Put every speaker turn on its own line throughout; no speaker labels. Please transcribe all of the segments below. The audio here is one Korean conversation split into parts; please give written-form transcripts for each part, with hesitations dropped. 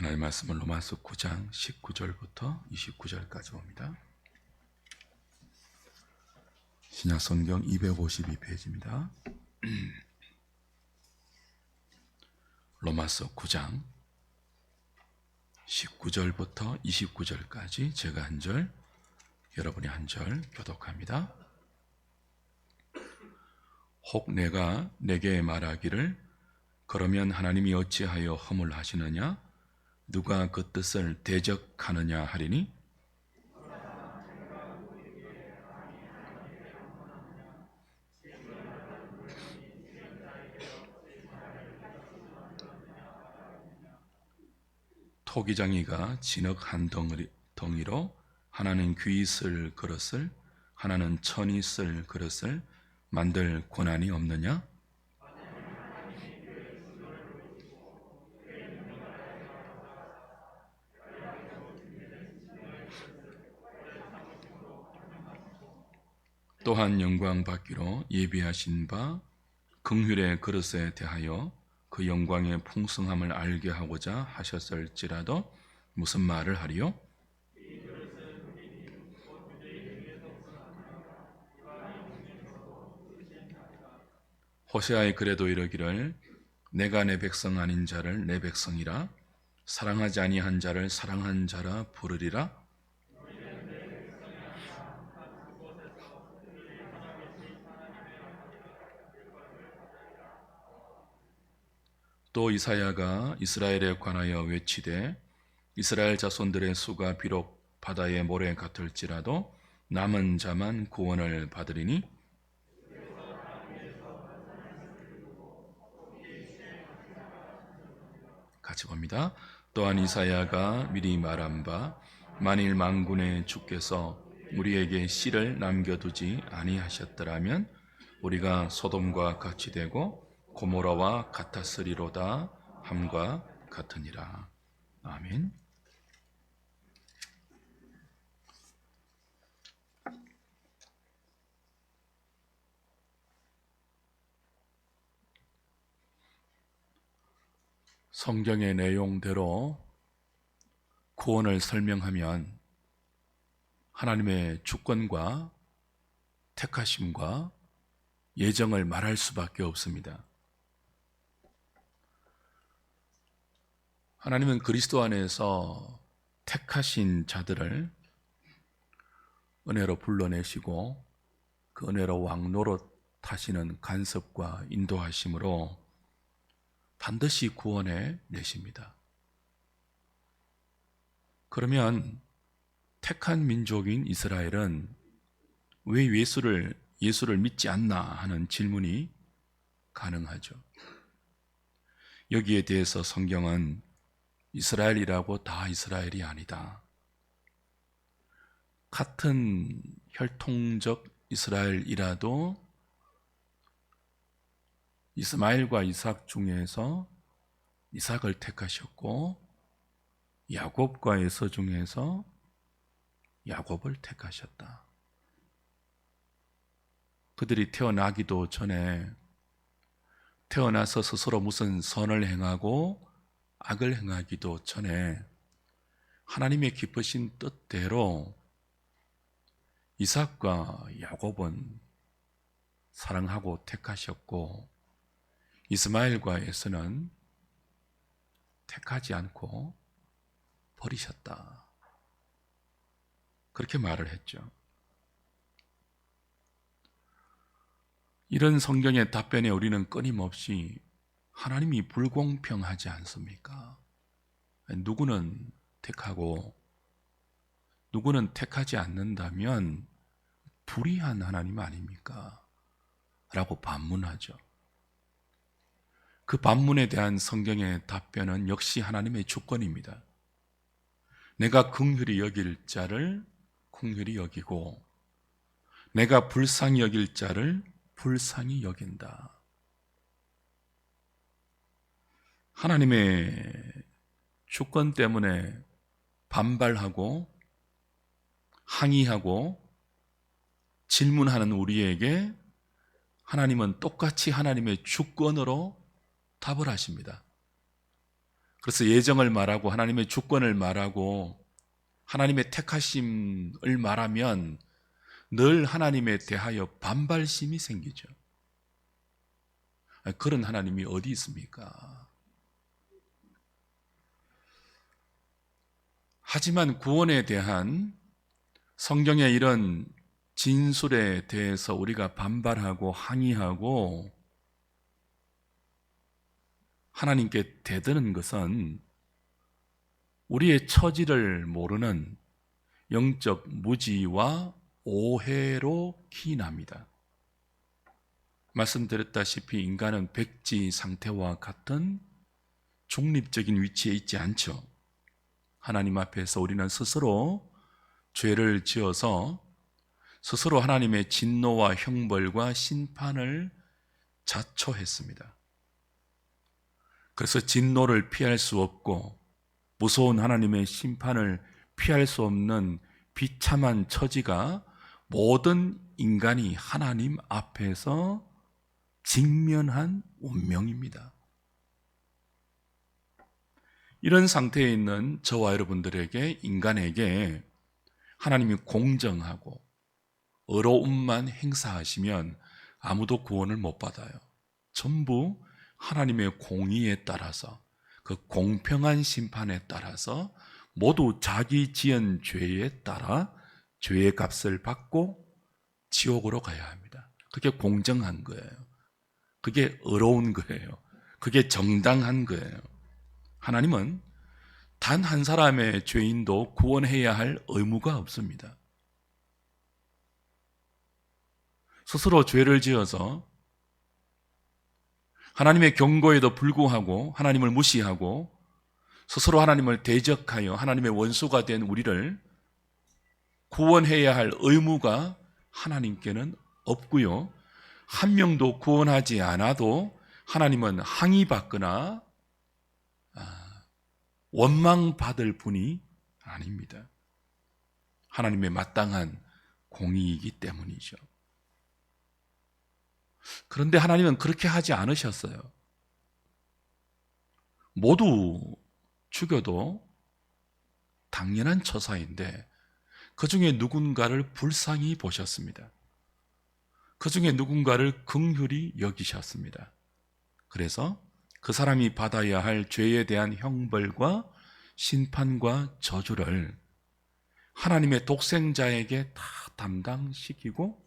하나님의 말씀은 로마서 9장 19절부터 29절까지 봅니다. 신약성경 252페이지입니다. 로마서 9장 19절부터 29절까지 제가 한 절, 여러분이 한 절 교독합니다. 혹 내가 내게 말하기를 그러면 하나님이 어찌하여 허물하시느냐? 누가 그 뜻을 대적하느냐 하리니 토기장이가 진흙 한 덩이로 하나는 귀 쓸 그릇을 하나는 천이 쓸 그릇을 만들 권한이 없느냐? 또한 영광 받기로 예비하신 바 긍휼의 그릇에 대하여 그 영광의 풍성함을 알게 하고자 하셨을지라도 무슨 말을 하리요? 호세아의 글에도 이르기를 내가 내 백성 아닌 자를 내 백성이라 사랑하지 아니한 자를 사랑한 자라 부르리라. 또 이사야가 이스라엘에 관하여 외치되 이스라엘 자손들의 수가 비록 바다의 모래 같을지라도 남은 자만 구원을 받으리니 같이 봅니다. 또한 이사야가 미리 말한 바 만일 만군의 주께서 우리에게 씨를 남겨두지 아니하셨더라면 우리가 소돔과 같이 되고 고모라와 같았으리로다 함과 같으니라. 아멘. 성경의 내용대로 구원을 설명하면 하나님의 주권과 택하심과 예정을 말할 수밖에 없습니다. 하나님은 그리스도 안에서 택하신 자들을 은혜로 불러내시고 그 은혜로 왕노릇 하시는 간섭과 인도하심으로 반드시 구원해 내십니다. 그러면 택한 민족인 이스라엘은 왜 예수를 믿지 않나 하는 질문이 가능하죠. 여기에 대해서 성경은 이스라엘이라고 다 이스라엘이 아니다. 같은 혈통적 이스라엘이라도 이스마엘과 이삭 중에서 이삭을 택하셨고 야곱과 에서 중에서 야곱을 택하셨다. 그들이 태어나기도 전에 태어나서 스스로 무슨 선을 행하고 악을 행하기도 전에 하나님의 기쁘신 뜻대로 이삭과 야곱은 사랑하고 택하셨고 이스마엘과 에서는 택하지 않고 버리셨다. 그렇게 말을 했죠. 이런 성경의 답변에 우리는 끊임없이 하나님이 불공평하지 않습니까? 누구는 택하고 누구는 택하지 않는다면 불의한 하나님 아닙니까? 라고 반문하죠. 그 반문에 대한 성경의 답변은 역시 하나님의 주권입니다. 내가 긍휼히 여길 자를 긍휼히 여기고 내가 불쌍히 여길 자를 불쌍히 여긴다. 하나님의 주권 때문에 반발하고 항의하고 질문하는 우리에게 하나님은 똑같이 하나님의 주권으로 답을 하십니다. 그래서 예정을 말하고 하나님의 주권을 말하고 하나님의 택하심을 말하면 늘 하나님에 대하여 반발심이 생기죠. 그런 하나님이 어디 있습니까? 하지만 구원에 대한 성경의 이런 진술에 대해서 우리가 반발하고 항의하고 하나님께 대드는 것은 우리의 처지를 모르는 영적 무지와 오해로 기인합니다. 말씀드렸다시피 인간은 백지 상태와 같은 중립적인 위치에 있지 않죠. 하나님 앞에서 우리는 스스로 죄를 지어서 스스로 하나님의 진노와 형벌과 심판을 자초했습니다. 그래서 진노를 피할 수 없고 무서운 하나님의 심판을 피할 수 없는 비참한 처지가 모든 인간이 하나님 앞에서 직면한 운명입니다. 이런 상태에 있는 저와 여러분들에게, 인간에게 하나님이 공정하고 의로움만 행사하시면 아무도 구원을 못 받아요. 전부 하나님의 공의에 따라서, 그 공평한 심판에 따라서 모두 자기 지은 죄에 따라 죄의 값을 받고 지옥으로 가야 합니다. 그게 공정한 거예요. 그게 의로운 거예요. 그게 정당한 거예요. 하나님은 단 한 사람의 죄인도 구원해야 할 의무가 없습니다. 스스로 죄를 지어서 하나님의 경고에도 불구하고 하나님을 무시하고 스스로 하나님을 대적하여 하나님의 원수가 된 우리를 구원해야 할 의무가 하나님께는 없고요. 한 명도 구원하지 않아도 하나님은 항의받거나 원망받을 분이 아닙니다. 하나님의 마땅한 공의이기 때문이죠. 그런데 하나님은 그렇게 하지 않으셨어요. 모두 죽여도 당연한 처사인데 그 중에 누군가를 불쌍히 보셨습니다. 그 중에 누군가를 긍휼히 여기셨습니다. 그래서 그 사람이 받아야 할 죄에 대한 형벌과 심판과 저주를 하나님의 독생자에게 다 담당시키고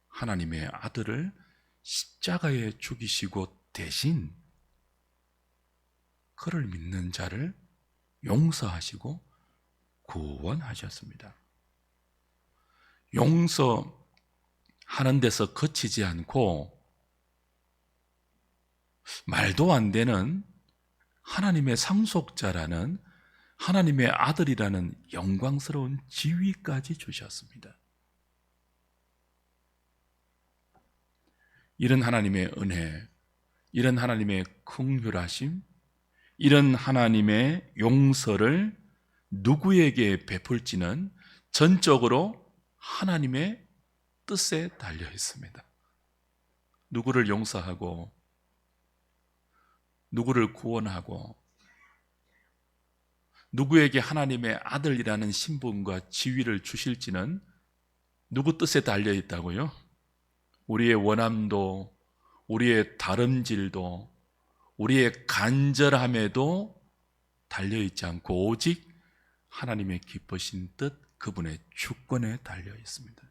하나님의 아들을 십자가에 죽이시고 대신 그를 믿는 자를 용서하시고 구원하셨습니다. 용서하는 데서 그치지 않고 말도 안 되는 하나님의 상속자라는, 하나님의 아들이라는 영광스러운 지위까지 주셨습니다. 이런 하나님의 은혜, 이런 하나님의 긍휼하심, 이런 하나님의 용서를 누구에게 베풀지는 전적으로 하나님의 뜻에 달려 있습니다. 누구를 용서하고 누구를 구원하고 누구에게 하나님의 아들이라는 신분과 지위를 주실지는 누구 뜻에 달려 있다고요? 우리의 원함도, 우리의 다름질도, 우리의 간절함에도 달려있지 않고 오직 하나님의 기쁘신 뜻, 그분의 주권에 달려 있습니다.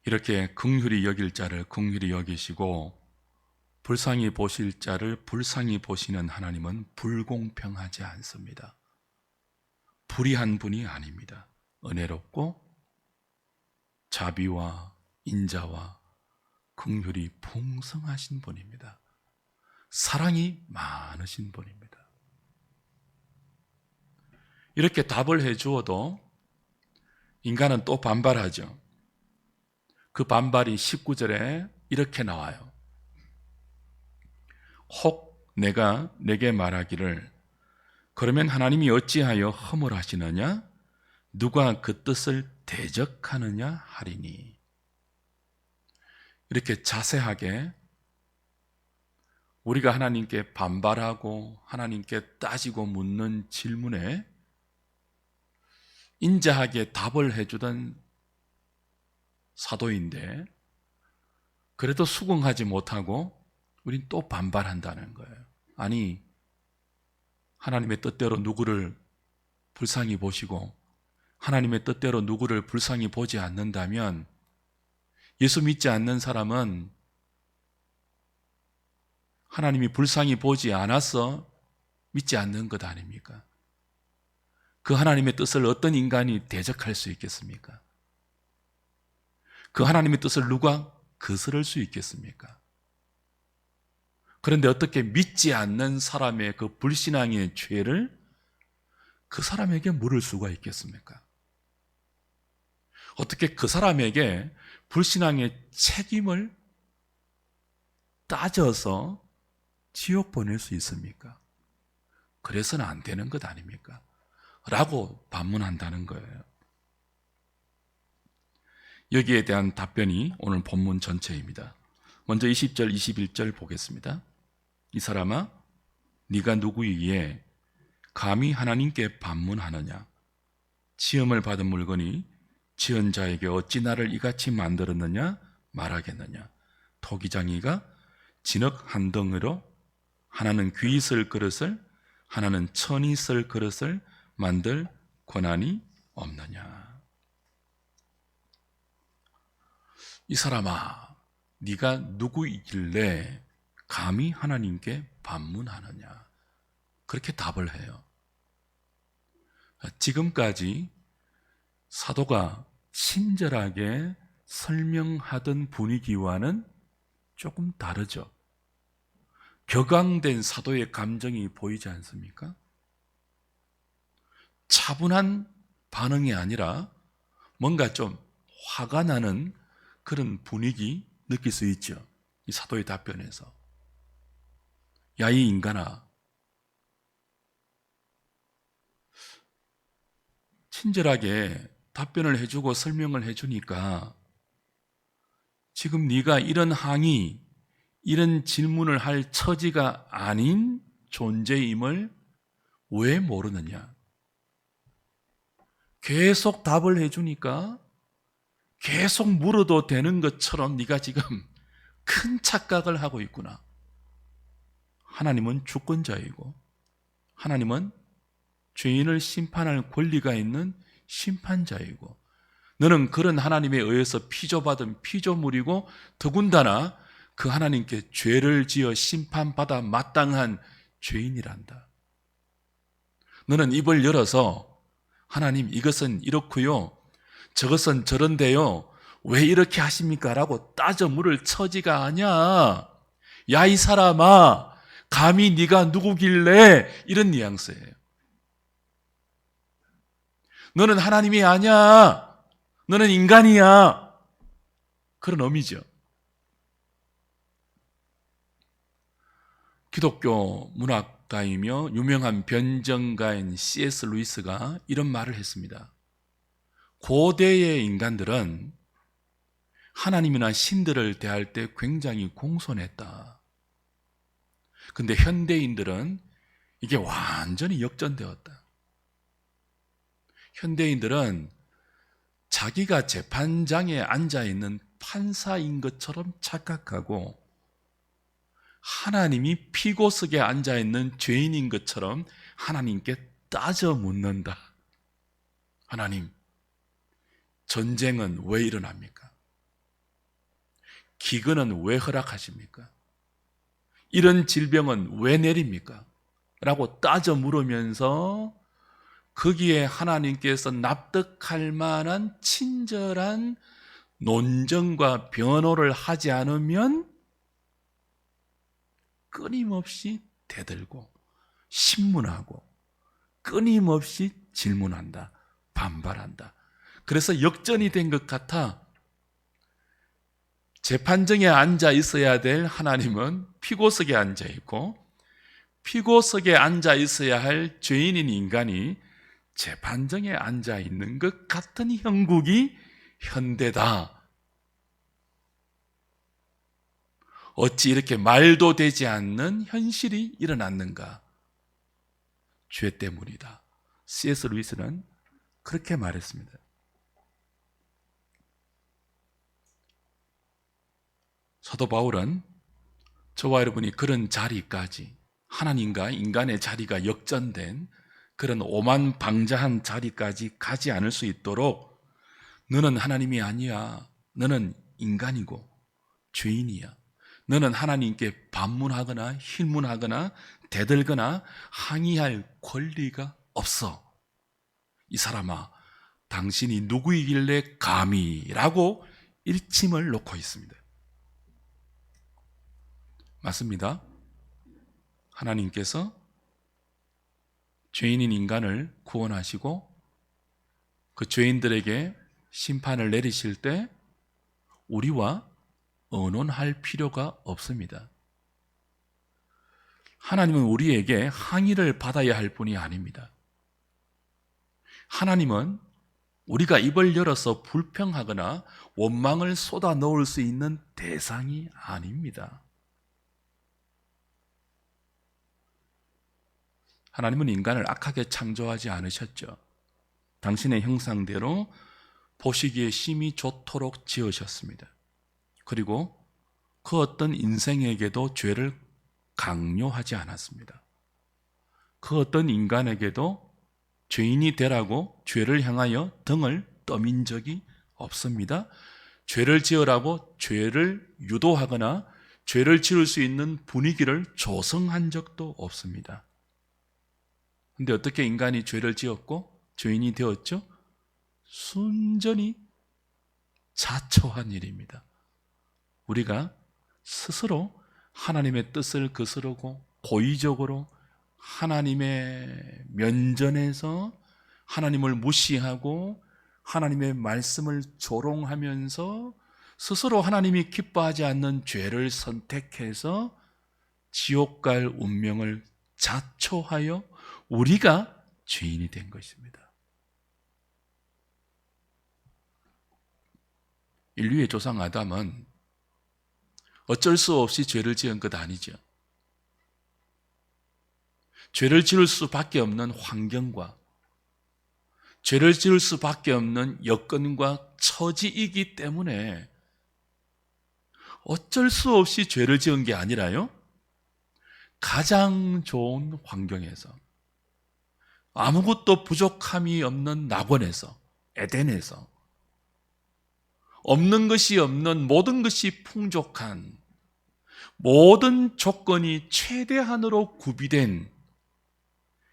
이렇게 긍휼히 여길 자를 긍휼히 여기시고 불쌍히 보실 자를 불쌍히 보시는 하나님은 불공평하지 않습니다. 불의한 분이 아닙니다. 은혜롭고 자비와 인자와 긍휼이 풍성하신 분입니다. 사랑이 많으신 분입니다. 이렇게 답을 해주어도 인간은 또 반발하죠. 그 반발이 19절에 이렇게 나와요. 혹 내가 내게 말하기를 그러면 하나님이 어찌하여 허물하시느냐? 누가 그 뜻을 대적하느냐 하리니. 이렇게 자세하게 우리가 하나님께 반발하고 하나님께 따지고 묻는 질문에 인자하게 답을 해주던 사도인데 그래도 수긍하지 못하고 우린 또 반발한다는 거예요. 아니, 하나님의 뜻대로 누구를 불쌍히 보시고 하나님의 뜻대로 누구를 불쌍히 보지 않는다면 예수 믿지 않는 사람은 하나님이 불쌍히 보지 않아서 믿지 않는 것 아닙니까? 그 하나님의 뜻을 어떤 인간이 대적할 수 있겠습니까? 그 하나님의 뜻을 누가 거스를 수 있겠습니까? 그런데 어떻게 믿지 않는 사람의 그 불신앙의 죄를 그 사람에게 물을 수가 있겠습니까? 어떻게 그 사람에게 불신앙의 책임을 따져서 지옥 보낼 수 있습니까? 그래서는 안 되는 것 아닙니까? 라고 반문한다는 거예요. 여기에 대한 답변이 오늘 본문 전체입니다. 먼저 20절, 21절 보겠습니다. 이 사람아, 네가 누구이기에 감히 하나님께 반문하느냐? 시험을 받은 물건이 지은 자에게 어찌 나를 이같이 만들었느냐 말하겠느냐? 토기장이가 진흙 한 덩이로 하나는 귀 쓸 그릇을 하나는 천이 쓸 그릇을 만들 권한이 없느냐? 이 사람아, 네가 누구이길래 감히 하나님께 반문하느냐? 그렇게 답을 해요. 지금까지 사도가 친절하게 설명하던 분위기와는 조금 다르죠. 격앙된 사도의 감정이 보이지 않습니까? 차분한 반응이 아니라 뭔가 좀 화가 나는 그런 분위기 느낄 수 있죠. 이 사도의 답변에서. 야, 이 인간아, 친절하게 답변을 해주고 설명을 해주니까 지금 네가 이런 항의, 이런 질문을 할 처지가 아닌 존재임을 왜 모르느냐? 계속 답을 해주니까 계속 물어도 되는 것처럼 네가 지금 큰 착각을 하고 있구나. 하나님은 주권자이고 하나님은 죄인을 심판할 권리가 있는 심판자이고 너는 그런 하나님에 의해서 피조받은 피조물이고 더군다나 그 하나님께 죄를 지어 심판받아 마땅한 죄인이란다. 너는 입을 열어서 하나님, 이것은 이렇고요, 저것은 저런데요, 왜 이렇게 하십니까? 라고 따져 물을 처지가 아니야. 야, 이 사람아, 감히 네가 누구길래? 이런 뉘앙스예요. 너는 하나님이 아니야. 너는 인간이야. 그런 의미죠. 기독교 문학가이며 유명한 변정가인 C.S. 루이스가 이런 말을 했습니다. 고대의 인간들은 하나님이나 신들을 대할 때 굉장히 공손했다. 근데 현대인들은 이게 완전히 역전되었다. 현대인들은 자기가 재판장에 앉아있는 판사인 것처럼 착각하고 하나님이 피고석에 앉아있는 죄인인 것처럼 하나님께 따져 묻는다. 하나님, 전쟁은 왜 일어납니까? 기근은 왜 허락하십니까? 이런 질병은 왜 내립니까? 라고 따져 물으면서 거기에 하나님께서 납득할 만한 친절한 논정과 변호를 하지 않으면 끊임없이 대들고 신문하고 끊임없이 질문한다, 반발한다. 그래서 역전이 된 것 같아. 재판정에 앉아 있어야 될 하나님은 피고석에 앉아 있고 피고석에 앉아 있어야 할 죄인인 인간이 재판정에 앉아 있는 것 같은 형국이 현대다. 어찌 이렇게 말도 되지 않는 현실이 일어났는가? 죄 때문이다. C.S. 루이스는 그렇게 말했습니다. 사도 바울은 저와 여러분이 그런 자리까지, 하나님과 인간의 자리가 역전된 그런 오만방자한 자리까지 가지 않을 수 있도록 너는 하나님이 아니야. 너는 인간이고 죄인이야. 너는 하나님께 반문하거나 힐문하거나 대들거나 항의할 권리가 없어. 이 사람아, 당신이 누구이길래 감히? 라고 일침을 놓고 있습니다. 맞습니다. 하나님께서 죄인인 인간을 구원하시고 그 죄인들에게 심판을 내리실 때 우리와 의논할 필요가 없습니다. 하나님은 우리에게 항의를 받아야 할 뿐이 아닙니다. 하나님은 우리가 입을 열어서 불평하거나 원망을 쏟아 넣을 수 있는 대상이 아닙니다. 하나님은 인간을 악하게 창조하지 않으셨죠. 당신의 형상대로 보시기에 심히 좋도록 지으셨습니다. 그리고 그 어떤 인생에게도 죄를 강요하지 않았습니다. 그 어떤 인간에게도 죄인이 되라고 죄를 향하여 등을 떠민 적이 없습니다. 죄를 지으라고 죄를 유도하거나 죄를 지을 수 있는 분위기를 조성한 적도 없습니다. 그런데 어떻게 인간이 죄를 지었고 죄인이 되었죠? 순전히 자초한 일입니다. 우리가 스스로 하나님의 뜻을 거스르고 고의적으로 하나님의 면전에서 하나님을 무시하고 하나님의 말씀을 조롱하면서 스스로 하나님이 기뻐하지 않는 죄를 선택해서 지옥 갈 운명을 자초하여 우리가 죄인이 된 것입니다. 인류의 조상 아담은 어쩔 수 없이 죄를 지은 것 아니죠. 죄를 지을 수밖에 없는 환경과 죄를 지을 수밖에 없는 여건과 처지이기 때문에 어쩔 수 없이 죄를 지은 게 아니라요, 가장 좋은 환경에서 아무것도 부족함이 없는 낙원에서, 에덴에서 없는 것이 없는 모든 것이 풍족한 모든 조건이 최대한으로 구비된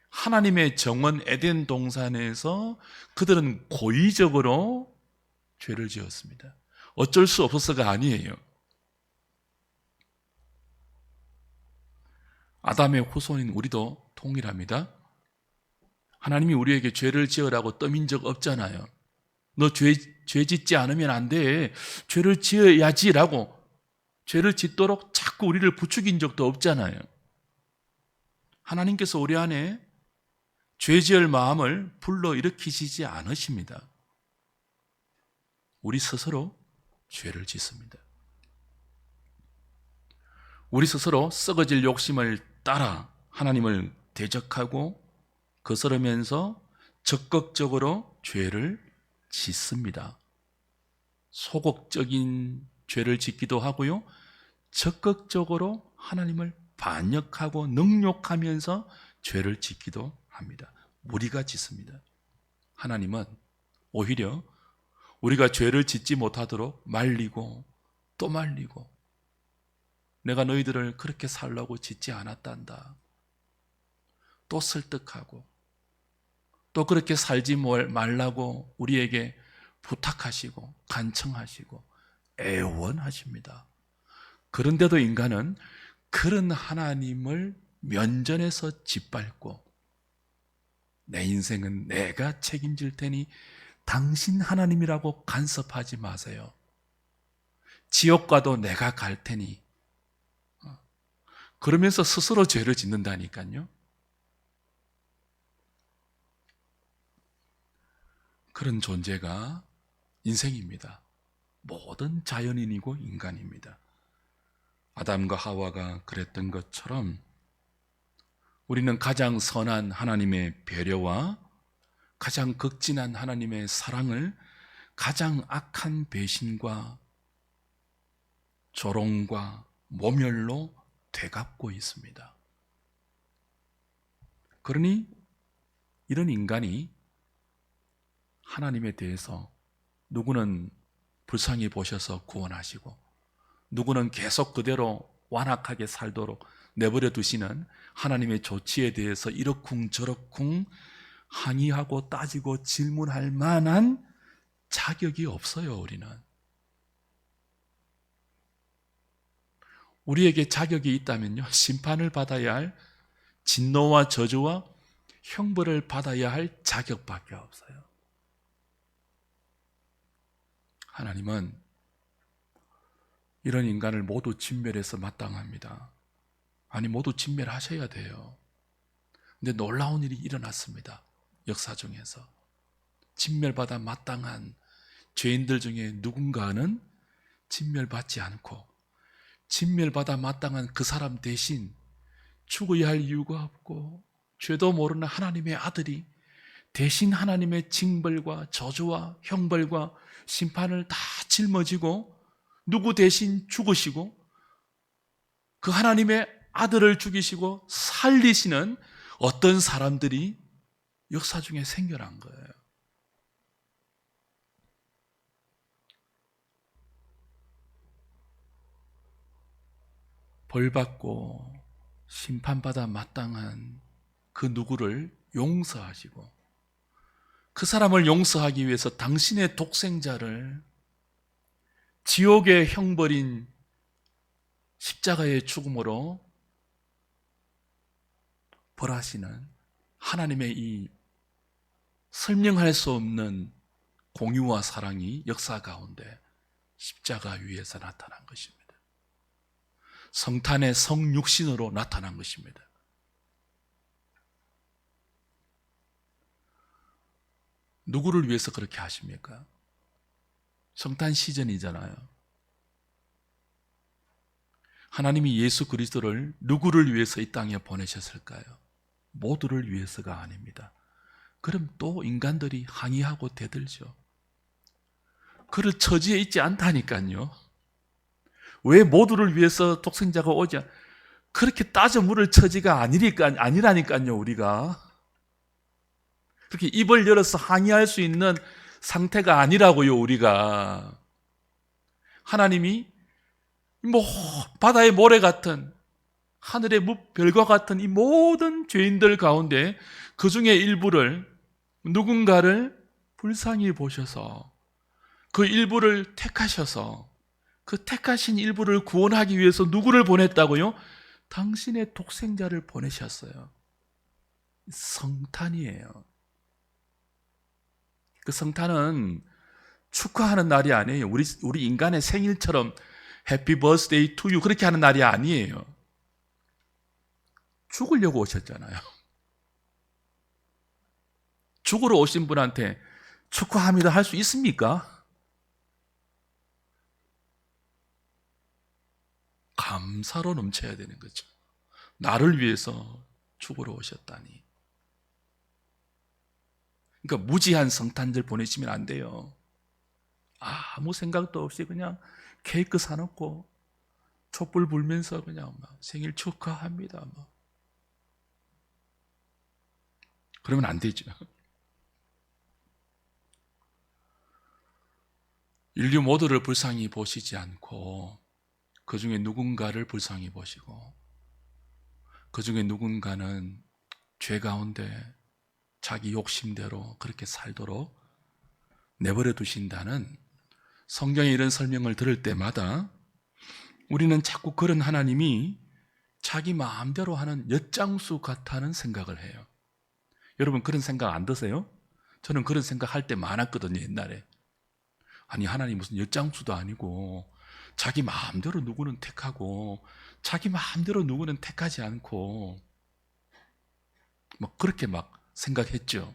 하나님의 정원 에덴 동산에서 그들은 고의적으로 죄를 지었습니다. 어쩔 수 없어서가 아니에요. 아담의 후손인 우리도 동일합니다. 하나님이 우리에게 죄를 지으라고 떠민 적 없잖아요. 너 죄 짓지 않으면 안 돼. 죄를 지어야지라고 죄를 짓도록 자꾸 우리를 부추긴 적도 없잖아요. 하나님께서 우리 안에 죄 지을 마음을 불러일으키시지 않으십니다. 우리 스스로 죄를 짓습니다. 우리 스스로 썩어질 욕심을 따라 하나님을 대적하고 거스르면서 적극적으로 죄를 짓습니다. 소극적인 죄를 짓기도 하고요, 적극적으로 하나님을 반역하고 능욕하면서 죄를 짓기도 합니다. 우리가 짓습니다. 하나님은 오히려 우리가 죄를 짓지 못하도록 말리고 또 말리고, 내가 너희들을 그렇게 살라고 짓지 않았단다, 또 설득하고 또 그렇게 살지 말라고 우리에게 부탁하시고 간청하시고 애원하십니다. 그런데도 인간은 그런 하나님을 면전에서 짓밟고 내 인생은 내가 책임질 테니 당신 하나님이라고 간섭하지 마세요. 지옥 가도 내가 갈 테니, 그러면서 스스로 죄를 짓는다니까요. 그런 존재가 인생입니다. 모든 자연인이고 인간입니다. 아담과 하와가 그랬던 것처럼 우리는 가장 선한 하나님의 배려와 가장 극진한 하나님의 사랑을 가장 악한 배신과 조롱과 모멸로 되갚고 있습니다. 그러니 이런 인간이 하나님에 대해서 누구는 불쌍히 보셔서 구원하시고 누구는 계속 그대로 완악하게 살도록 내버려 두시는 하나님의 조치에 대해서 이러쿵 저러쿵 항의하고 따지고 질문할 만한 자격이 없어요. 우리에게 자격이 있다면요, 심판을 받아야 할, 진노와 저주와 형벌을 받아야 할 자격밖에 없어요. 하나님은 이런 인간을 모두 진멸해서 마땅합니다. 아니, 모두 진멸하셔야 돼요. 근데 놀라운 일이 일어났습니다. 역사 중에서 진멸받아 마땅한 죄인들 중에 누군가는 진멸받지 않고 진멸받아 마땅한 그 사람 대신 죽어야 할 이유가 없고 죄도 모르는 하나님의 아들이 대신 하나님의 징벌과 저주와 형벌과 심판을 다 짊어지고 누구 대신 죽으시고 그 하나님의 아들을 죽이시고 살리시는 어떤 사람들이 역사 중에 생겨난 거예요. 벌받고 심판받아 마땅한 그 누구를 용서하시고 그 사람을 용서하기 위해서 당신의 독생자를 지옥의 형벌인 십자가의 죽음으로 벌하시는 하나님의 이 설명할 수 없는 공유와 사랑이 역사 가운데 십자가 위에서 나타난 것입니다. 성탄의 성육신으로 나타난 것입니다. 누구를 위해서 그렇게 하십니까? 성탄 시즌이잖아요. 하나님이 예수 그리스도를 누구를 위해서 이 땅에 보내셨을까요? 모두를 위해서가 아닙니다. 그럼 또 인간들이 항의하고 대들죠. 그를 처지에 있지 않다니까요. 왜 모두를 위해서 독생자가 오지 그렇게 따져 물을 처지가 아니라니까요. 우리가 그렇게 입을 열어서 항의할 수 있는 상태가 아니라고요. 우리가 하나님이 바다의 모래 같은 하늘의 별과 같은 이 모든 죄인들 가운데 그 중에 일부를 누군가를 불쌍히 보셔서 그 일부를 택하셔서 그 택하신 일부를 구원하기 위해서 누구를 보냈다고요? 당신의 독생자를 보내셨어요. 성탄이에요. 그 성탄은 축하하는 날이 아니에요. 우리 인간의 생일처럼 해피 버스데이 투 유 그렇게 하는 날이 아니에요. 죽으려고 오셨잖아요. 죽으러 오신 분한테 축하합니다 할 수 있습니까? 감사로 넘쳐야 되는 거죠. 나를 위해서 죽으러 오셨다니. 그러니까 무지한 성탄절 보내시면 안 돼요. 아무 생각도 없이 그냥 케이크 사놓고 촛불 불면서 그냥 막 생일 축하합니다. 그러면 안 되죠. 인류 모두를 불쌍히 보시지 않고 그 중에 누군가를 불쌍히 보시고 그 중에 누군가는 죄 가운데 자기 욕심대로 그렇게 살도록 내버려 두신다는 성경의 이런 설명을 들을 때마다 우리는 자꾸 그런 하나님이 자기 마음대로 하는 엿장수 같다는 생각을 해요. 여러분 그런 생각 안 드세요? 저는 그런 생각 할 때 많았거든요. 옛날에. 아니 하나님 무슨 엿장수도 아니고 자기 마음대로 누구는 택하고 자기 마음대로 누구는 택하지 않고 그렇게 생각했죠.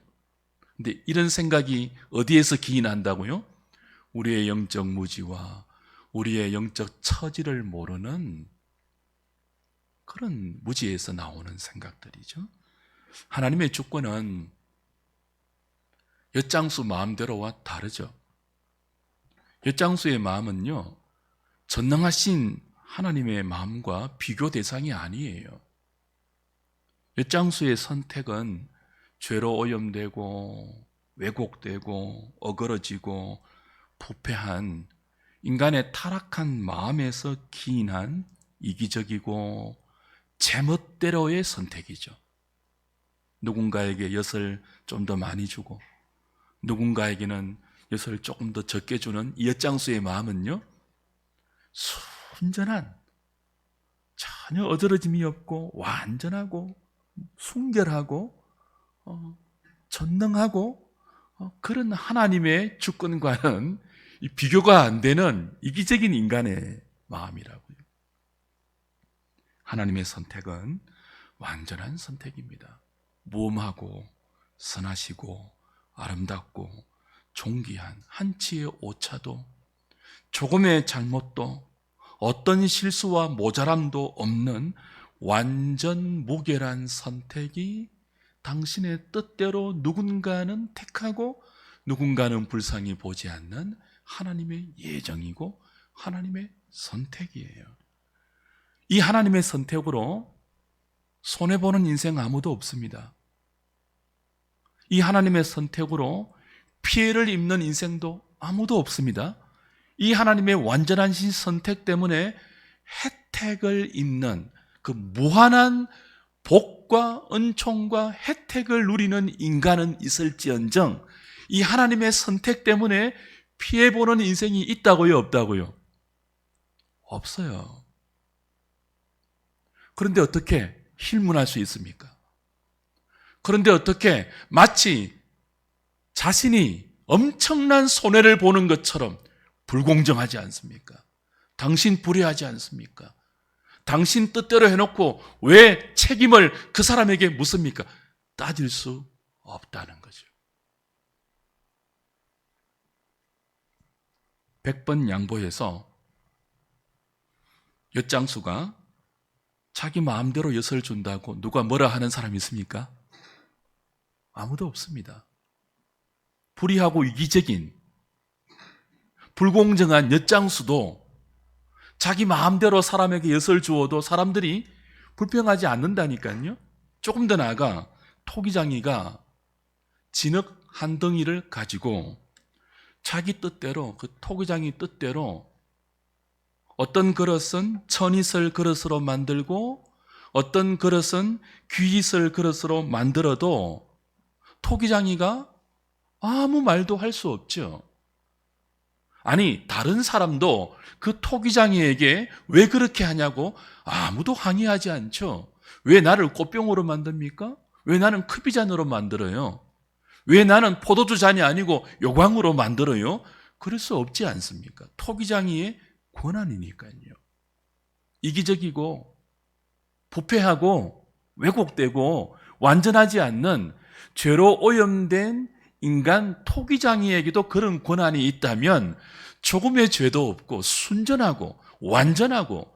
근데 이런 생각이 어디에서 기인한다고요? 우리의 영적 무지와 우리의 영적 처지를 모르는 그런 무지에서 나오는 생각들이죠. 하나님의 주권은 엿장수 마음대로와 다르죠. 엿장수의 마음은요, 전능하신 하나님의 마음과 비교 대상이 아니에요. 엿장수의 선택은 죄로 오염되고 왜곡되고 어그러지고 부패한 인간의 타락한 마음에서 기인한 이기적이고 제멋대로의 선택이죠. 누군가에게 엿을 좀 더 많이 주고 누군가에게는 엿을 조금 더 적게 주는 이 엿장수의 마음은요, 순전한, 전혀 어지러짐이 없고 완전하고 순결하고 전능하고 그런 하나님의 주권과는 비교가 안 되는 이기적인 인간의 마음이라고요. 하나님의 선택은 완전한 선택입니다. 무엄하고 선하시고 아름답고 존귀한 한치의 오차도 조금의 잘못도 어떤 실수와 모자람도 없는 완전 무결한 선택이 당신의 뜻대로 누군가는 택하고 누군가는 불쌍히 보지 않는 하나님의 예정이고 하나님의 선택이에요. 이 하나님의 선택으로 손해보는 인생 아무도 없습니다. 이 하나님의 선택으로 피해를 입는 인생도 아무도 없습니다. 이 하나님의 완전한 선택 때문에 혜택을 입는 그 무한한 복과 은총과 혜택을 누리는 인간은 있을지언정 이 하나님의 선택 때문에 피해보는 인생이 있다고요, 없다고요? 없어요. 그런데 어떻게 힐문할 수 있습니까? 그런데 어떻게 마치 자신이 엄청난 손해를 보는 것처럼 불공정하지 않습니까? 당신 불의하지 않습니까? 당신 뜻대로 해놓고 왜 책임을 그 사람에게 묻습니까? 따질 수 없다는 거죠. 100번 양보해서 엿장수가 자기 마음대로 엿을 준다고 누가 뭐라 하는 사람이 있습니까? 아무도 없습니다. 불의하고 이기적인 불공정한 엿장수도 자기 마음대로 사람에게 엿을 주어도 사람들이 불평하지 않는다니까요. 조금 더 나아가 토기장이가 진흙 한 덩이를 가지고 자기 뜻대로 그 토기장이 뜻대로 어떤 그릇은 천이슬 그릇으로 만들고 어떤 그릇은 귀이슬 그릇으로 만들어도 토기장이가 아무 말도 할 수 없죠. 아니, 다른 사람도 그 토기장이에게 왜 그렇게 하냐고 아무도 항의하지 않죠. 왜 나를 꽃병으로 만듭니까? 왜 나는 크비잔으로 만들어요? 왜 나는 포도주 잔이 아니고 요광으로 만들어요? 그럴 수 없지 않습니까? 토기장이의 권한이니까요. 이기적이고 부패하고 왜곡되고 완전하지 않는 죄로 오염된 인간 토기장이에게도 그런 권한이 있다면 조금의 죄도 없고 순전하고 완전하고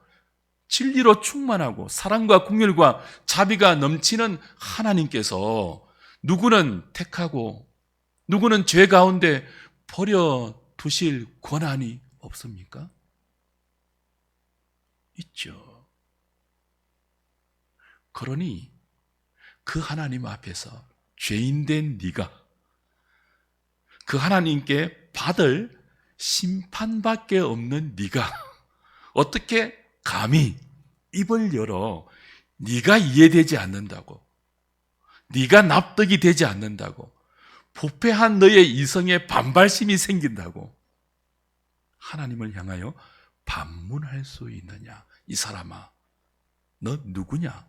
진리로 충만하고 사랑과 긍휼과 자비가 넘치는 하나님께서 누구는 택하고 누구는 죄 가운데 버려 두실 권한이 없습니까? 있죠. 그러니 그 하나님 앞에서 죄인된 네가 그 하나님께 받을 심판밖에 없는 네가 어떻게 감히 입을 열어 네가 이해되지 않는다고, 네가 납득이 되지 않는다고, 부패한 너의 이성에 반발심이 생긴다고 하나님을 향하여 반문할 수 있느냐? 이 사람아, 너 누구냐?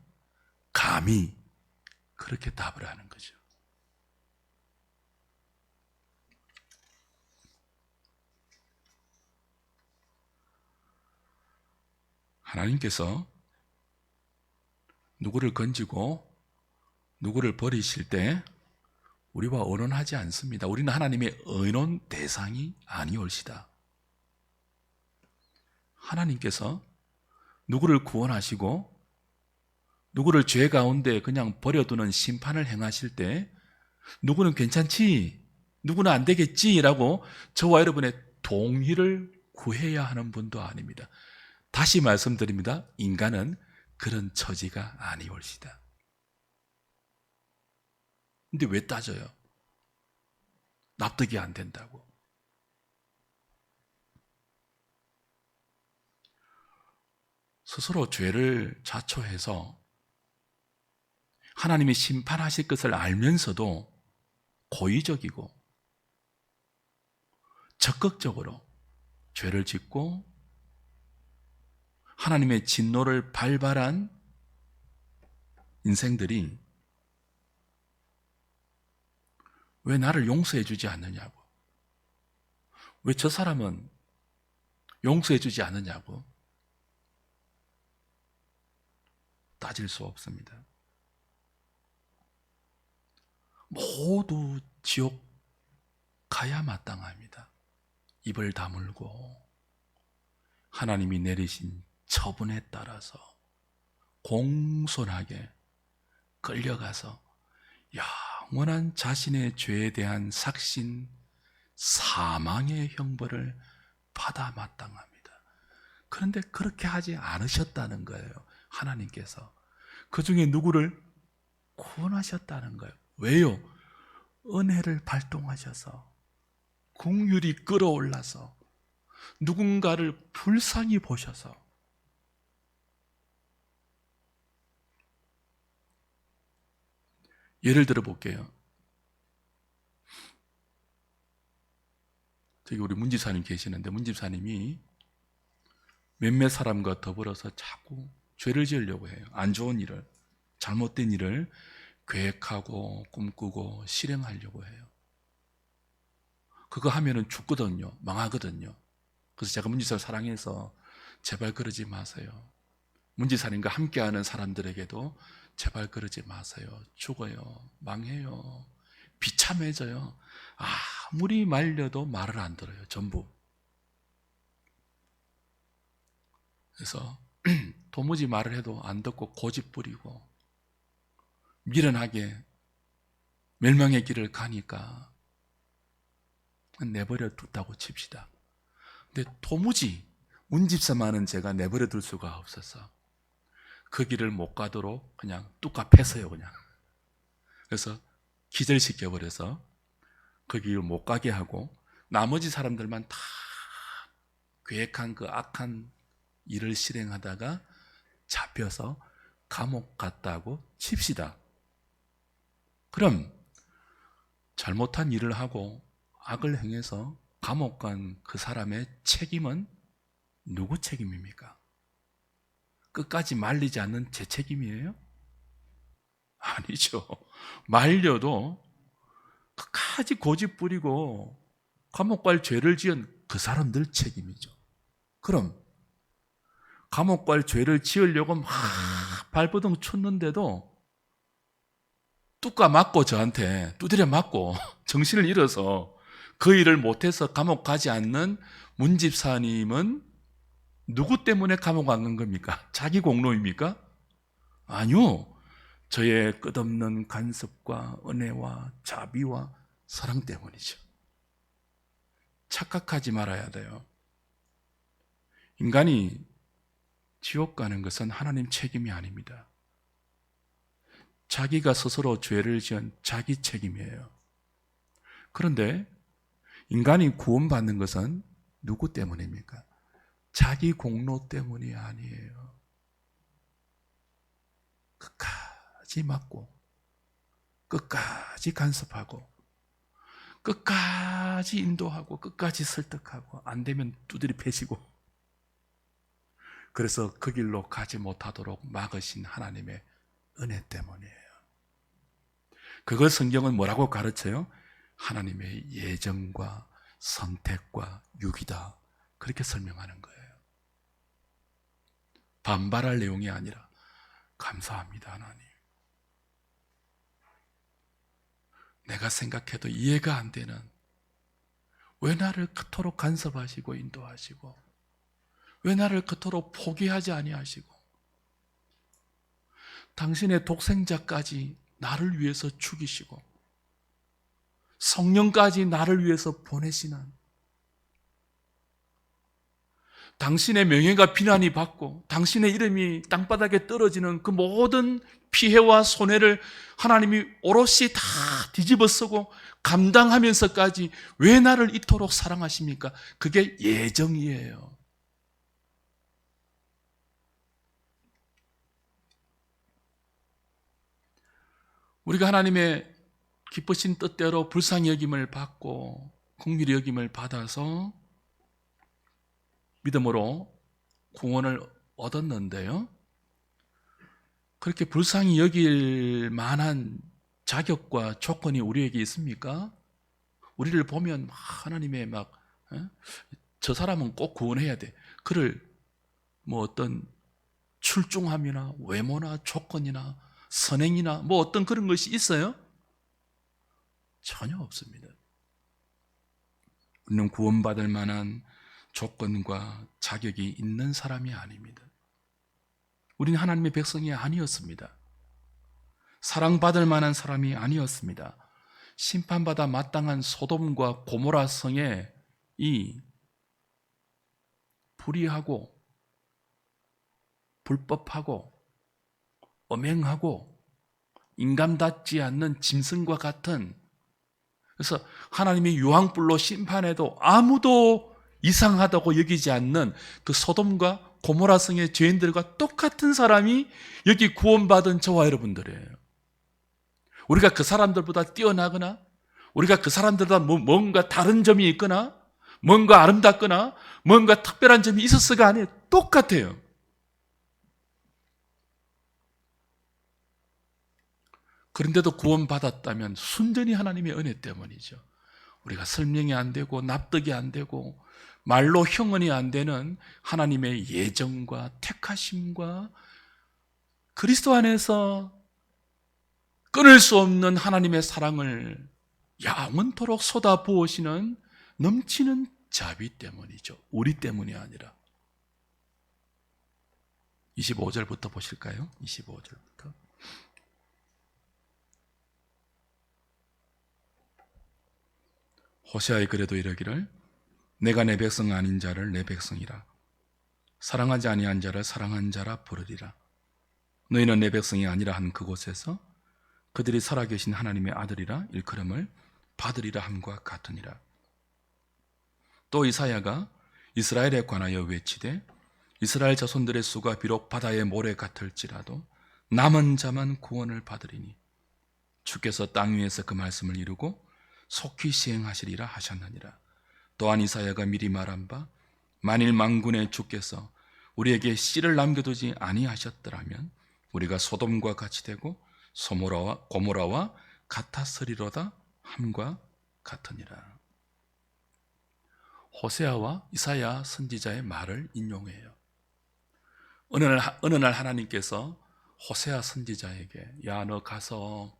감히 그렇게 답을 하는 거죠. 하나님께서 누구를 건지고 누구를 버리실 때 우리와 의논하지 않습니다. 우리는 하나님의 의논 대상이 아니올시다. 하나님께서 누구를 구원하시고 누구를 죄 가운데 그냥 버려두는 심판을 행하실 때 누구는 괜찮지, 누구는 안 되겠지라고 저와 여러분의 동의를 구해야 하는 분도 아닙니다. 다시 말씀드립니다. 인간은 그런 처지가 아니올시다. 근데 왜 따져요? 납득이 안 된다고. 스스로 죄를 자초해서 하나님이 심판하실 것을 알면서도 고의적이고 적극적으로 죄를 짓고 하나님의 진노를 발발한 인생들이 왜 나를 용서해 주지 않느냐고, 왜 저 사람은 용서해 주지 않느냐고 따질 수 없습니다. 모두 지옥 가야 마땅합니다. 입을 다물고 하나님이 내리신 처분에 따라서 공손하게 끌려가서 영원한 자신의 죄에 대한 삭신, 사망의 형벌을 받아 마땅합니다. 그런데 그렇게 하지 않으셨다는 거예요. 하나님께서 그 중에 누구를 구원하셨다는 거예요. 왜요? 은혜를 발동하셔서, 긍휼이 끌어올라서, 누군가를 불쌍히 보셔서. 예를 들어 볼게요. 저기 우리 문집사님 계시는데, 문집사님이 몇몇 사람과 더불어서 자꾸 죄를 지으려고 해요. 안 좋은 일을, 잘못된 일을 계획하고 꿈꾸고 실행하려고 해요. 그거 하면은 죽거든요. 망하거든요. 그래서 제가 문지사를 사랑해서 제발 그러지 마세요. 문지사님과 함께하는 사람들에게도 제발 그러지 마세요. 죽어요. 망해요. 비참해져요. 아무리 말려도 말을 안 들어요. 전부. 그래서 도무지 말을 해도 안 듣고 고집 부리고 미련하게 멸망의 길을 가니까 내버려 뒀다고 칩시다. 근데 도무지 문집사만은 제가 내버려 둘 수가 없어서 그 길을 못 가도록 그냥 뚝까 패서요, 그냥. 그래서 기절시켜버려서 그 길을 못 가게 하고 나머지 사람들만 다 계획한 그 악한 일을 실행하다가 잡혀서 감옥 갔다고 칩시다. 그럼 잘못한 일을 하고 악을 행해서 감옥 간 그 사람의 책임은 누구 책임입니까? 끝까지 말리지 않는 제 책임이에요? 아니죠. 말려도 끝까지 고집 부리고 감옥 갈 죄를 지은 그 사람들 책임이죠. 그럼 감옥 갈 죄를 지으려고 막 발버둥 쳤는데도 뚜까 맞고 저한테 두드려 맞고 정신을 잃어서 그 일을 못해서 감옥 가지 않는 문집사님은 누구 때문에 감옥 간 겁니까? 자기 공로입니까? 아니요. 저의 끝없는 간섭과 은혜와 자비와 사랑 때문이죠. 착각하지 말아야 돼요. 인간이 지옥 가는 것은 하나님 책임이 아닙니다. 자기가 스스로 죄를 지은 자기 책임이에요. 그런데 인간이 구원받는 것은 누구 때문입니까? 자기 공로 때문이 아니에요. 끝까지 맞고 끝까지 간섭하고 끝까지 인도하고 끝까지 설득하고 안 되면 두드리 패시고 그래서 그 길로 가지 못하도록 막으신 하나님의 은혜 때문이에요. 그걸 성경은 뭐라고 가르쳐요? 하나님의 예정과 선택과 유기다. 그렇게 설명하는 거예요. 반발할 내용이 아니라 감사합니다, 하나님. 내가 생각해도 이해가 안 되는 왜 나를 그토록 간섭하시고 인도하시고 왜 나를 그토록 포기하지 아니하시고 당신의 독생자까지 나를 위해서 죽이시고 성령까지 나를 위해서 보내시는, 당신의 명예가 비난이 받고 당신의 이름이 땅바닥에 떨어지는 그 모든 피해와 손해를 하나님이 오롯이 다 뒤집어쓰고 감당하면서까지 왜 나를 이토록 사랑하십니까? 그게 예정이에요. 우리가 하나님의 기쁘신 뜻대로 불쌍히 여김을 받고 긍휼히 여김을 받아서 믿음으로 구원을 얻었는데요, 그렇게 불쌍히 여길 만한 자격과 조건이 우리에게 있습니까? 우리를 보면 하나님의 저 사람은 꼭 구원해야 돼, 그를 어떤 출중함이나 외모나 조건이나 선행이나 어떤 그런 것이 있어요? 전혀 없습니다. 우리는 구원받을 만한 조건과 자격이 있는 사람이 아닙니다. 우리는 하나님의 백성이 아니었습니다. 사랑받을 만한 사람이 아니었습니다. 심판받아 마땅한 소돔과 고모라 성에 이 불의하고 불법하고 엄행하고 인감닿지 않는 짐승과 같은, 그래서 하나님이 유황불로 심판해도 아무도 이상하다고 여기지 않는 그 소돔과 고모라 성의 죄인들과 똑같은 사람이 여기 구원받은 저와 여러분들이에요. 우리가 그 사람들보다 뛰어나거나 우리가 그 사람들보다 뭔가 다른 점이 있거나 뭔가 아름답거나 뭔가 특별한 점이 있었어가 아니에요. 똑같아요. 그런데도 구원받았다면 순전히 하나님의 은혜 때문이죠. 우리가 설명이 안 되고 납득이 안 되고 말로 형언이 안 되는 하나님의 예정과 택하심과 그리스도 안에서 끊을 수 없는 하나님의 사랑을 영원토록 쏟아부으시는 넘치는 자비 때문이죠. 우리 때문이 아니라. 25절부터 보실까요? 25절부터. 호세아의 글에도 이르기를 내가 내 백성 아닌 자를 내 백성이라 사랑하지 아니한 자를 사랑한 자라 부르리라. 너희는 내 백성이 아니라 한 그곳에서 그들이 살아계신 하나님의 아들이라 일컬음을 받으리라 함과 같으니라. 또 이사야가 이스라엘에 관하여 외치되 이스라엘 자손들의 수가 비록 바다의 모래 같을지라도 남은 자만 구원을 받으리니 주께서 땅 위에서 그 말씀을 이루고 속히 시행하시리라 하셨느니라. 또한 이사야가 미리 말한 바 만일 만군의 주께서 우리에게 씨를 남겨두지 아니하셨더라면 우리가 소돔과 같이 되고 고모라와 같았으리로다 함과 같으니라. 호세아와 이사야 선지자의 말을 인용해요. 어느 날 하나님께서 호세아 선지자에게 야, 너 가서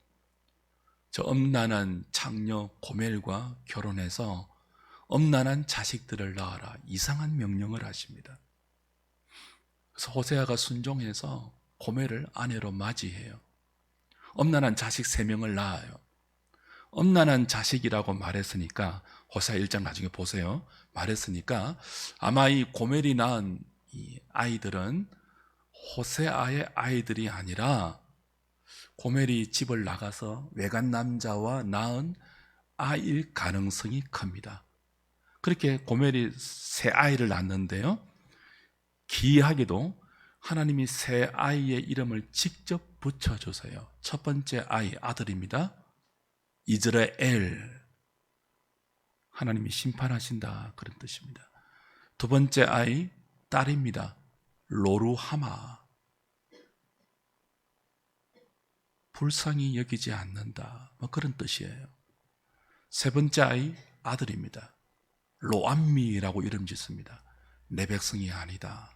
저 엄난한 창녀 고멜과 결혼해서 엄난한 자식들을 낳아라, 이상한 명령을 하십니다. 그래서 호세아가 순종해서 고멜을 아내로 맞이해요. 엄난한 자식 3명을 낳아요. 엄난한 자식이라고 말했으니까 호세아 1장 나중에 보세요. 말했으니까 아마 이 고멜이 낳은 이 아이들은 호세아의 아이들이 아니라 고멜이 집을 나가서 외간 남자와 낳은 아이일 가능성이 큽니다. 그렇게 고멜이 3아이를 낳는데요, 기이하게도 하나님이 3아이의 이름을 직접 붙여주세요. 첫 번째 아이 아들입니다. 이즈라엘, 하나님이 심판하신다 그런 뜻입니다. 두 번째 아이 딸입니다. 로루하마, 불쌍히 여기지 않는다 그런 뜻이에요. 세 번째 아이 아들입니다. 로암미라고 이름 짓습니다. 내 백성이 아니다.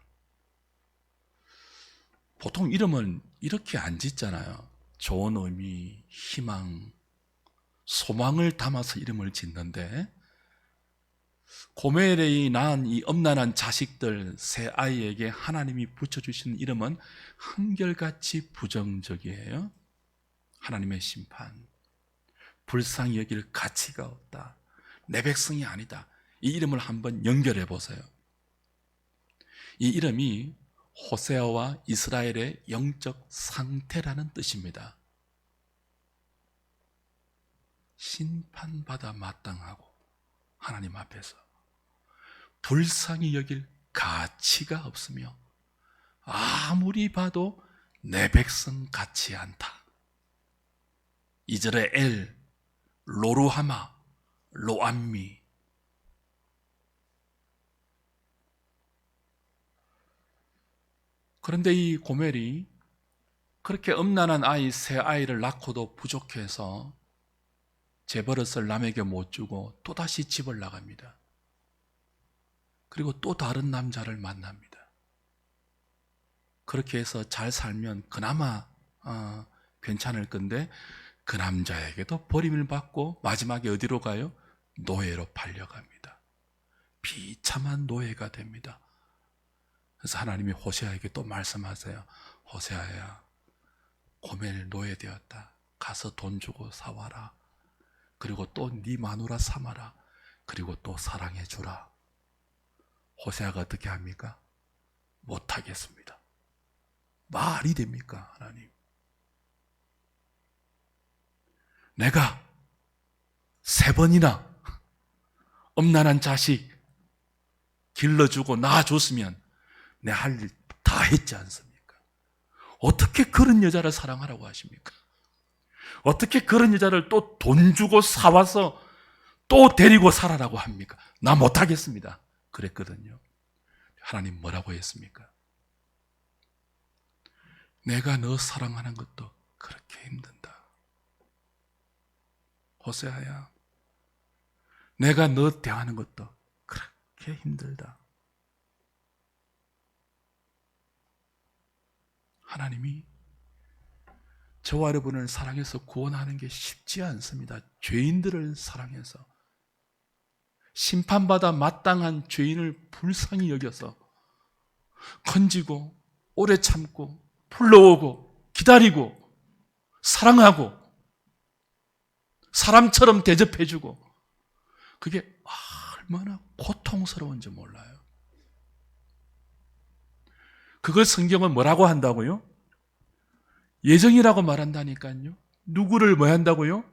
보통 이름은 이렇게 안 짓잖아요. 좋은 의미, 희망, 소망을 담아서 이름을 짓는데 고멜이 낳은 이 엄난한 자식들 세 아이에게 하나님이 붙여주신 이름은 한결같이 부정적이에요. 하나님의 심판, 불쌍히 여길 가치가 없다, 내 백성이 아니다. 이 이름을 한번 연결해 보세요. 이 이름이 호세아와 이스라엘의 영적 상태라는 뜻입니다. 심판받아 마땅하고 하나님 앞에서 불쌍히 여길 가치가 없으며 아무리 봐도 내 백성 같지 않다. 2절에 엘, 로루하마, 로암미. 그런데 이 고멜이 그렇게 음란한 아이 세 아이를 낳고도 부족해서 재벌릇을 남에게 못 주고 또다시 집을 나갑니다. 그리고 또 다른 남자를 만납니다. 그렇게 해서 잘 살면 그나마 괜찮을 건데 그 남자에게도 버림을 받고 마지막에 어디로 가요? 노예로 팔려갑니다. 비참한 노예가 됩니다. 그래서 하나님이 호세아에게 또 말씀하세요. 호세아야, 고멜 노예되었다. 가서 돈 주고 사와라. 그리고 또 네 마누라 삼아라. 그리고 또 사랑해 주라. 호세아가 어떻게 합니까? 못하겠습니다. 말이 됩니까, 하나님? 내가 3번이나 엄난한 자식 길러주고 낳아줬으면 내 할 일 다 했지 않습니까? 어떻게 그런 여자를 사랑하라고 하십니까? 어떻게 그런 여자를 또 돈 주고 사와서 또 데리고 살아라고 합니까? 나 못하겠습니다. 그랬거든요. 하나님 뭐라고 했습니까? 내가 너 사랑하는 것도 그렇게 힘든다. 호세아야, 내가 너 대하는 것도 그렇게 힘들다. 하나님이 저와 여러분을 사랑해서 구원하는 게 쉽지 않습니다. 죄인들을 사랑해서 심판받아 마땅한 죄인을 불쌍히 여겨서 건지고 오래 참고 불러오고 기다리고 사랑하고 사람처럼 대접해주고, 그게 얼마나 고통스러운지 몰라요. 그걸 성경은 뭐라고 한다고요? 예정이라고 말한다니까요. 누구를 뭐 한다고요?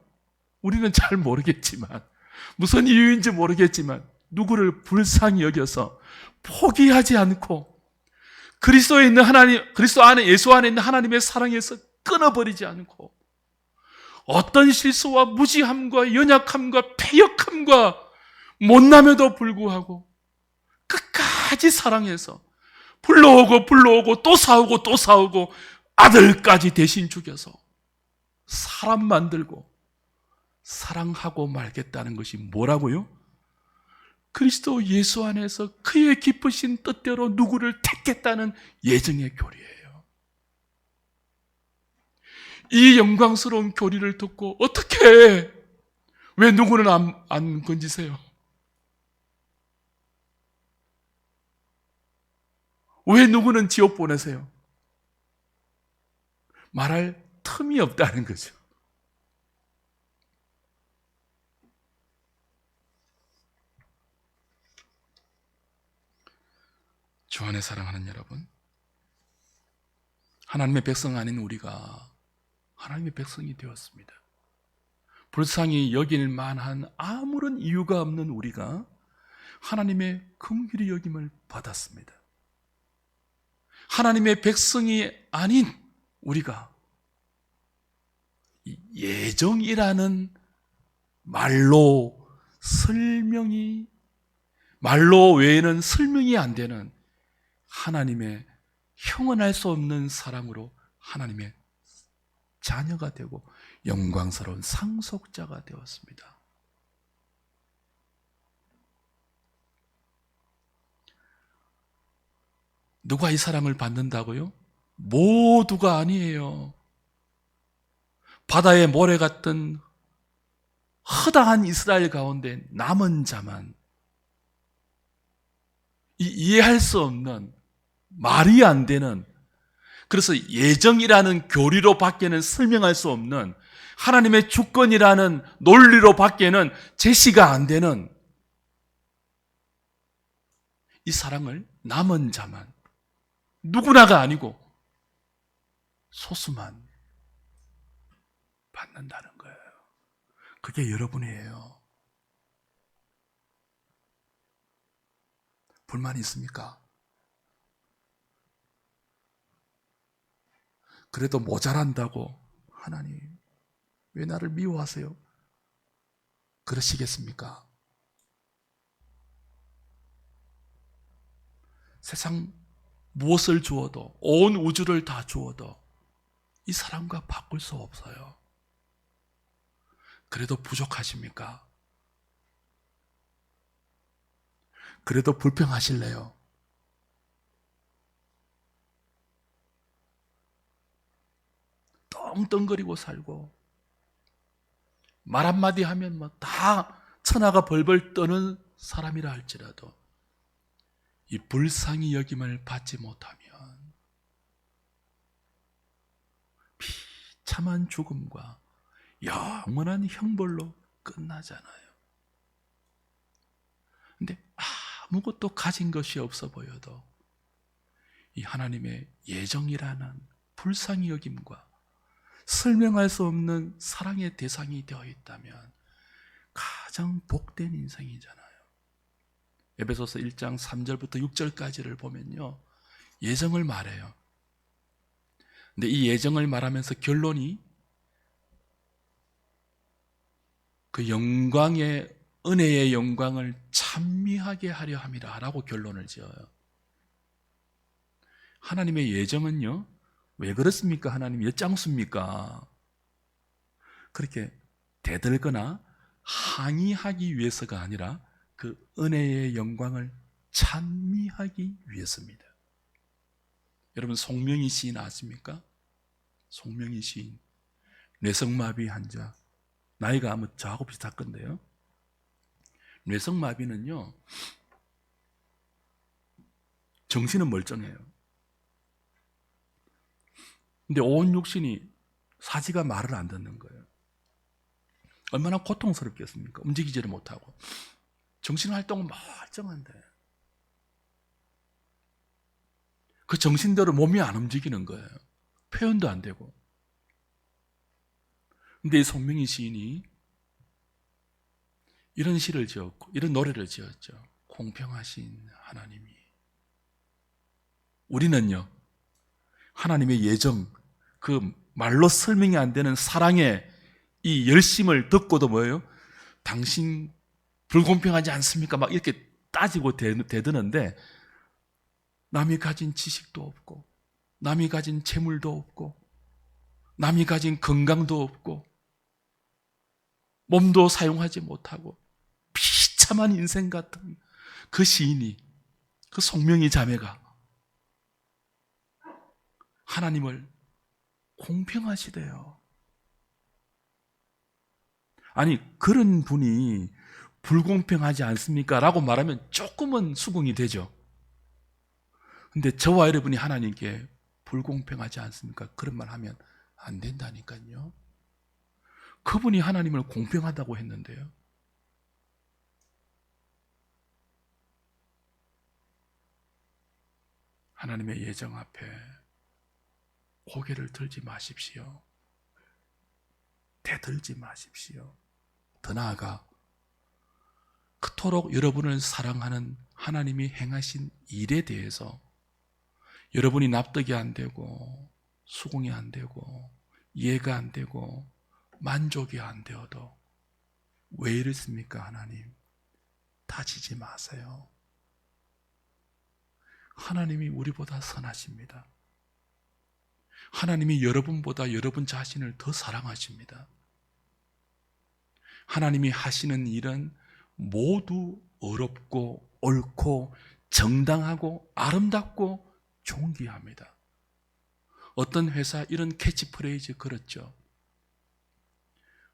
우리는 잘 모르겠지만, 무슨 이유인지 모르겠지만 누구를 불쌍히 여겨서 포기하지 않고 그리스도에 있는 하나님, 그리스도 안에, 예수 안에 있는 하나님의 사랑에서 끊어버리지 않고 어떤 실수와 무지함과 연약함과 패역함과 못남에도 불구하고 끝까지 사랑해서 불러오고 또 사오고 또 사오고 아들까지 대신 죽여서 사람 만들고 사랑하고 말겠다는 것이 뭐라고요? 그리스도 예수 안에서 그의 기쁘신 뜻대로 누구를 택했다는 예정의 교리예요. 이 영광스러운 교리를 듣고 어떻게 해? 왜 누구는 안 건지세요? 왜 누구는 지옥 보내세요? 말할 틈이 없다는 거죠. 주 안에 사랑하는 여러분, 하나님의 백성 아닌 우리가 하나님의 백성이 되었습니다. 불쌍히 여길 만한 아무런 이유가 없는 우리가 하나님의 긍휼히 여김을 받았습니다. 하나님의 백성이 아닌 우리가 예정이라는 말로 외에는 설명이 안 되는 하나님의 형언할 수 없는 사랑으로 하나님의 자녀가 되고 영광스러운 상속자가 되었습니다. 누가 이 사랑을 받는다고요? 모두가 아니에요. 바다의 모래 같은 허다한 이스라엘 가운데 남은 자만 이해할 수 없는, 말이 안 되는, 그래서 예정이라는 교리로 밖에는 설명할 수 없는, 하나님의 주권이라는 논리로 밖에는 제시가 안 되는 이 사랑을 남은 자만, 누구나가 아니고 소수만 받는다는 거예요. 그게 여러분이에요. 불만이 있습니까? 그래도 모자란다고 하나님 왜 나를 미워하세요? 그러시겠습니까? 세상 무엇을 주어도, 온 우주를 다 주어도 이 사람과 바꿀 수 없어요. 그래도 부족하십니까? 그래도 불평하실래요? 떵떵거리고 살고 말 한마디 하면 뭐 다 천하가 벌벌 떠는 사람이라 할지라도 이 불쌍히 여김을 받지 못하면 비참한 죽음과 영원한 형벌로 끝나잖아요. 근데 아무것도 가진 것이 없어 보여도 이 하나님의 예정이라는 불쌍히 여김과 설명할 수 없는 사랑의 대상이 되어 있다면 가장 복된 인생이잖아요. 에베소서 1장 3절부터 6절까지를 보면요, 예정을 말해요. 근데 이 예정을 말하면서 결론이 그 영광의, 은혜의 영광을 찬미하게 하려 함이라 라고 결론을 지어요. 하나님의 예정은요, 왜 그렇습니까? 하나님 엿장수입니까? 그렇게 대들거나 항의하기 위해서가 아니라 그 은혜의 영광을 찬미하기 위해서입니다. 여러분, 송명희 시인 아십니까? 송명희 시인, 뇌성마비 환자, 나이가 아마 저하고 비슷할 건데요. 뇌성마비는요, 정신은 멀쩡해요. 근데 온 육신이, 사지가 말을 안 듣는 거예요. 얼마나 고통스럽겠습니까? 움직이지를 못하고. 정신활동은 멀쩡한데 그 정신대로 몸이 안 움직이는 거예요. 표현도 안 되고. 근데 이 송명희 시인이 이런 시를 지었고 이런 노래를 지었죠. 공평하신 하나님이, 우리는요, 하나님의 예정, 그 말로 설명이 안 되는 사랑의 이 열심을 듣고도 뭐예요? 당신 불공평하지 않습니까? 막 이렇게 따지고 대드는데 남이 가진 지식도 없고 남이 가진 재물도 없고 남이 가진 건강도 없고 몸도 사용하지 못하고 비참한 인생 같은 그 시인이, 그 송명희 자매가 하나님을 공평하시대요. 아니, 그런 분이 불공평하지 않습니까? 라고 말하면 조금은 수긍이 되죠. 근데 저와 여러분이 하나님께 불공평하지 않습니까? 그런 말 하면 안 된다니까요. 그분이 하나님을 공평하다고 했는데요. 하나님의 예정 앞에 고개를 들지 마십시오. 대들지 마십시오. 더 나아가 그토록 여러분을 사랑하는 하나님이 행하신 일에 대해서 여러분이 납득이 안 되고 수긍이 안 되고 이해가 안 되고 만족이 안 되어도 왜 이랬습니까? 하나님, 다지지 마세요. 하나님이 우리보다 선하십니다. 하나님이 여러분보다 여러분 자신을 더 사랑하십니다. 하나님이 하시는 일은 모두 어렵고 옳고 정당하고 아름답고 존귀합니다. 어떤 회사 이런 캐치프레이즈 걸었죠.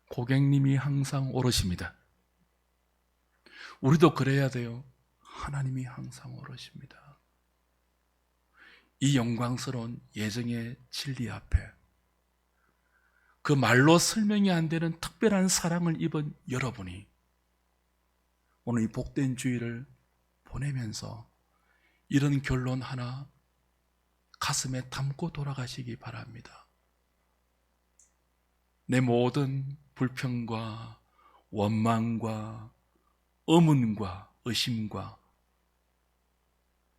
고객님이 항상 옳으십니다. 우리도 그래야 돼요. 하나님이 항상 오르십니다. 이 영광스러운 예정의 진리 앞에 그 말로 설명이 안 되는 특별한 사랑을 입은 여러분이 오늘 이 복된 주일을 보내면서 이런 결론 하나 가슴에 담고 돌아가시기 바랍니다. 내 모든 불평과 원망과 의문과 의심과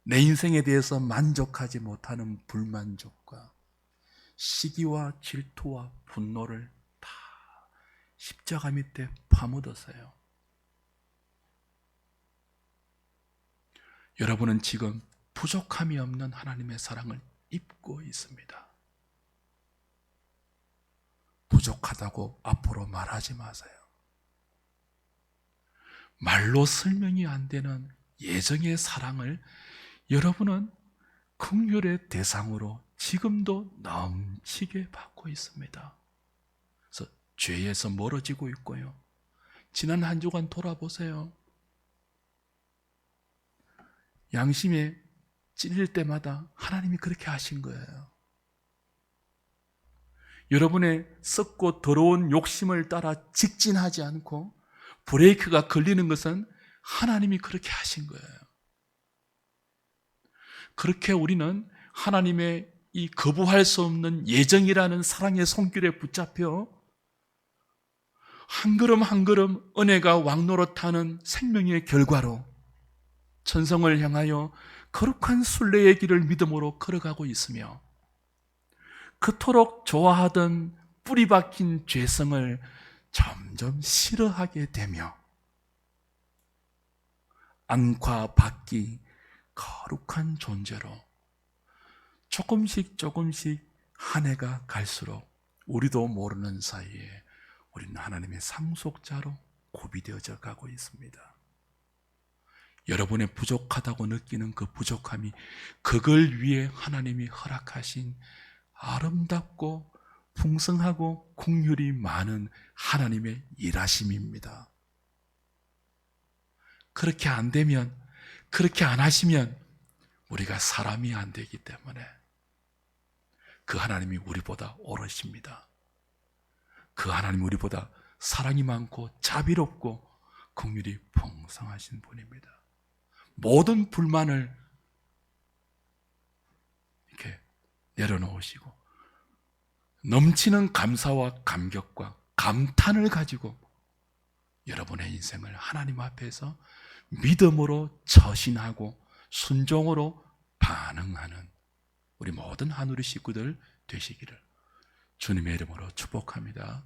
내 인생에 대해서 만족하지 못하는 불만족과 시기와 질투와 분노를 다 십자가 밑에 파묻으세요. 여러분은 지금 부족함이 없는 하나님의 사랑을 입고 있습니다. 부족하다고 앞으로 말하지 마세요. 말로 설명이 안 되는 예정의 사랑을 여러분은 긍휼의 대상으로 지금도 넘치게 받고 있습니다. 그래서 죄에서 멀어지고 있고요. 지난 한 주간 돌아보세요. 양심에 찔릴 때마다 하나님이 그렇게 하신 거예요. 여러분의 썩고 더러운 욕심을 따라 직진하지 않고 브레이크가 걸리는 것은 하나님이 그렇게 하신 거예요. 그렇게 우리는 하나님의 이 거부할 수 없는 예정이라는 사랑의 손길에 붙잡혀 한 걸음 한 걸음 은혜가 왕노릇하는 생명의 결과로 천성을 향하여 거룩한 순례의 길을 믿음으로 걸어가고 있으며 그토록 좋아하던 뿌리 박힌 죄성을 점점 싫어하게 되며 안과박기 거룩한 존재로 조금씩 한 해가 갈수록 우리도 모르는 사이에 우리는 하나님의 상속자로 고비되어져 가고 있습니다. 여러분의 부족하다고 느끼는 그 부족함이 그걸 위해 하나님이 허락하신 아름답고 풍성하고 긍휼이 많은 하나님의 일하심입니다. 그렇게 안 되면, 그렇게 안 하시면 우리가 사람이 안 되기 때문에 그 하나님이 우리보다 오르십니다. 그 하나님이 우리보다 사랑이 많고 자비롭고 긍휼이 풍성하신 분입니다. 모든 불만을 이렇게 내려놓으시고 넘치는 감사와 감격과 감탄을 가지고 여러분의 인생을 하나님 앞에서 믿음으로 처신하고 순종으로 반응하는 우리 모든 하누리 식구들 되시기를 주님의 이름으로 축복합니다.